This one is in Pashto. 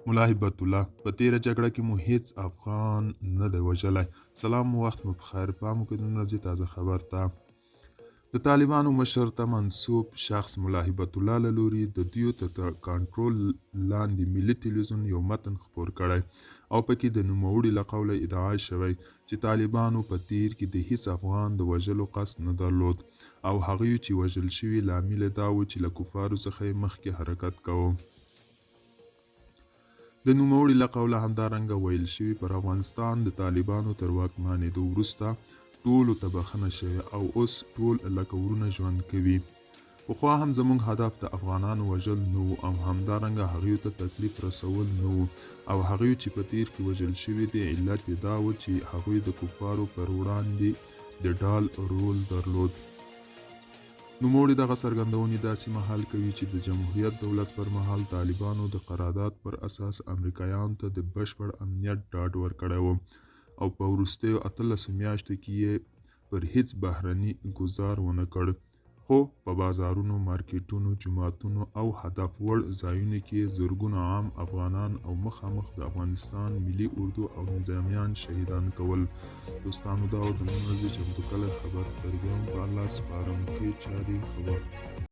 ملا هبت الله په تیره جګړه کې مو هیڅ افغان نه دی وژلی. سلام وخت مو بخیر. پام وکړئ د نړۍ تازه خبر ته. د طالبانو مشر ته منسوب شخص ملا هبت الله له لوري د دوی تر کنټرول لاندې ملي تلویزیون یو متن خپور کړی او پکې د نوموړي له قوله ادعا شوی چې طالبانو په تیر کې د هیڅ افغان د وژلو قصد نه درلود او هغوی چې وژل شوي لامل دا و چې له کفارو څخه مخکې حرکت کوو. د نوموړي له قوله همدارنګه ویل شوي پر افغانستان د طالبانو تر واکمنېدو وروسته ټولو ته بخښنه شوې او اوس ټول لکه ورونه ژوند کوي. پخوا هم زموږ هدف د افغانانو وژل نه و او همدارنګه هغوی ته تکلیف رسول نه و او هغوی چې په تیر کې وژل شوي دي علت یې دا و چې هغوی د کفارو پر وړاندې د ډال رول درلود. نوموړي دغه څرګندونې داسې مهال کوي چې د جمهوریت دولت پر مهال طالبانو د قرارداد پر اساس امریکایانو ته د بشپړ امنیت ډاډ ورکړی و او په وروستیو 18 میاشتو کې یې پر هیڅ بهرني ګزار ونه کړ، خو په بازارونو، مارکیټونو، جوماتونو او هدف وړ ځایونو کې زرګونه عام افغانان او مخامخ د افغانستان ملي اردو او نظامیان شهیدان کول. دوستانو دا و د نن ورځې چمتو کلی خبر. تر بیا هم په الله سپارم. ښې چارې ښه وخت.